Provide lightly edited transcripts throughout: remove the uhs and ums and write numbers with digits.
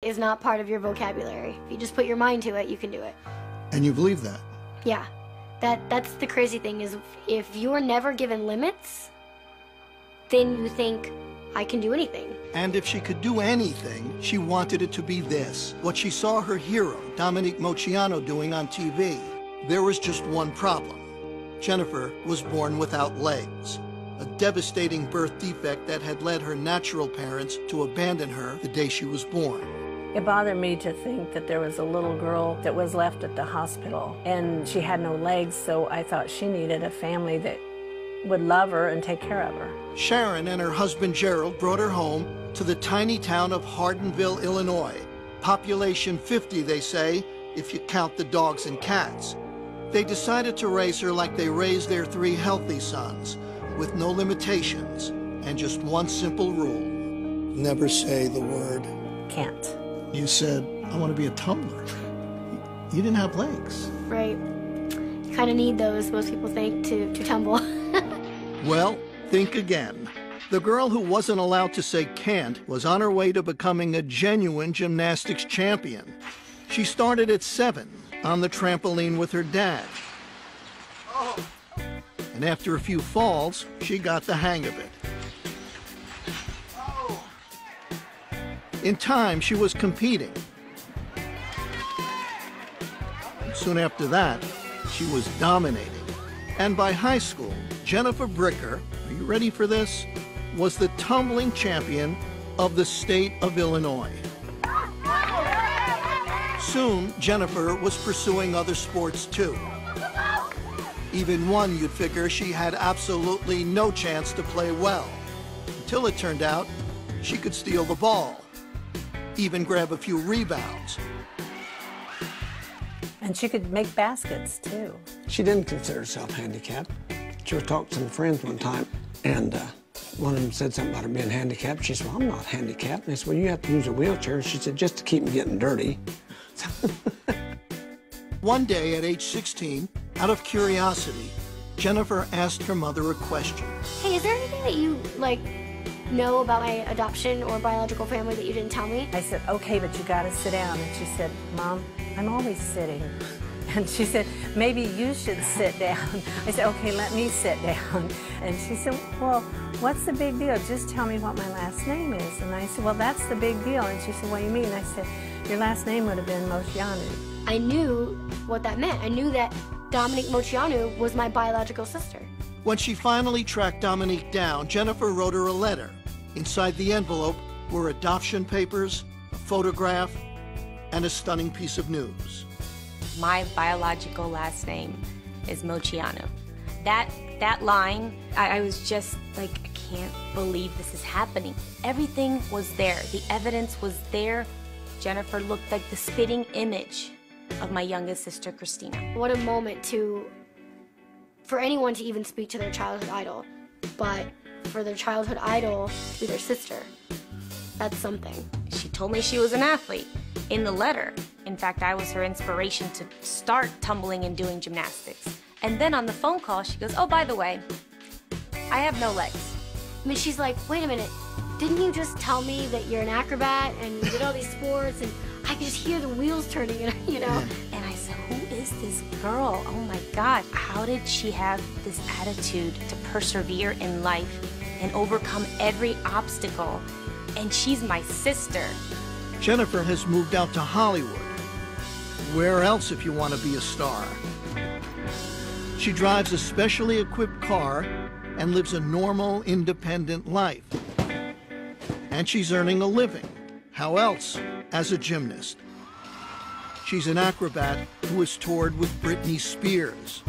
is not part of your vocabulary. If you just put your mind to it, you can do it. And you believe that? Yeah. That's the crazy thing is if you're never given limits, then you think, I can do anything. And if she could do anything, she wanted it to be this, what she saw her hero, Dominique Moceanu, doing on TV. There was just one problem. Jennifer was born without legs, a devastating birth defect that had led her natural parents to abandon her the day she was born. It bothered me to think that there was a little girl that was left at the hospital and she had no legs, so I thought she needed a family that would love her and take care of her. Sharon and her husband Gerald brought her home to the tiny town of Hardinville, Illinois. Population 50, they say, if you count the dogs and cats. They decided to raise her like they raised their 3 healthy sons, with no limitations and just one simple rule. Never say the word Can't. You said, I want to be a tumbler. You didn't have legs. Right. You kind of need those, most people think, to tumble. Well, think again. The girl who wasn't allowed to say can't was on her way to becoming a genuine gymnastics champion. She started at 7 on the trampoline with her dad. And after a few falls, she got the hang of it. In time, she was competing. And soon after that, she was dominating. And by high school, Jennifer Bricker, are you ready for this, was the tumbling champion of the state of Illinois. Soon, Jennifer was pursuing other sports too. Even one you'd figure she had absolutely no chance to play well, until it turned out she could steal the ball, even grab a few rebounds. And she could make baskets, too. She didn't consider herself handicapped. She was talking to some friends one time, and one of them said something about her being handicapped. She said, well, I'm not handicapped. And they said, well, you have to use a wheelchair. She said, just to keep me getting dirty. One day at age 16, out of curiosity, Jennifer asked her mother a question. Hey, is there anything that you, know about my adoption or biological family that you didn't tell me? I said, okay, but you gotta sit down. And she said, Mom, I'm always sitting. And she said, maybe you should sit down. I said, okay, let me sit down. And she said, well, what's the big deal? Just tell me what my last name is. And I said, well, that's the big deal. And she said, what do you mean? I said, your last name would have been Moceanu. I knew what that meant. I knew that Dominique Moceanu was my biological sister. When she finally tracked Dominique down, Jennifer wrote her a letter. Inside the envelope were adoption papers, a photograph, and a stunning piece of news. My biological last name is Moceanu. That line, I was just like, I can't believe this is happening. Everything was there. The evidence was there. Jennifer looked like the spitting image of my youngest sister, Christina. What a moment for anyone to even speak to their childhood idol, but for their childhood idol to be their sister, that's something. She told me she was an athlete in the letter. In fact, I was her inspiration to start tumbling and doing gymnastics. And then on the phone call, she goes, oh, by the way, I have no legs. I mean, she's like, wait a minute, didn't you just tell me that you're an acrobat and you did all these sports and I could just hear the wheels turning, you know? And I said, who is this girl? Oh my God, how did she have this attitude to persevere in life and overcome every obstacle? And she's my sister. Jennifer has moved out to Hollywood. Where else if you want to be a star? She drives a specially equipped car and lives a normal, independent life. And she's earning a living. How else? As a gymnast. She's an acrobat who has toured with Britney Spears.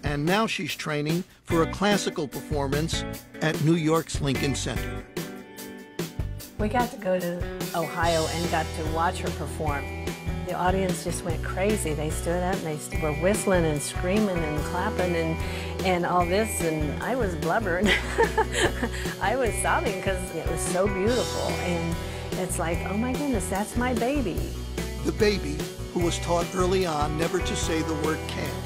And now she's training for a classical performance at New York's Lincoln Center. We got to go to Ohio and got to watch her perform. The audience just went crazy. They stood up and they were whistling and screaming and clapping and all this, and I was blubbering. I was sobbing because it was so beautiful, and it's like, oh my goodness, that's my baby. The baby who was taught early on never to say the word can't.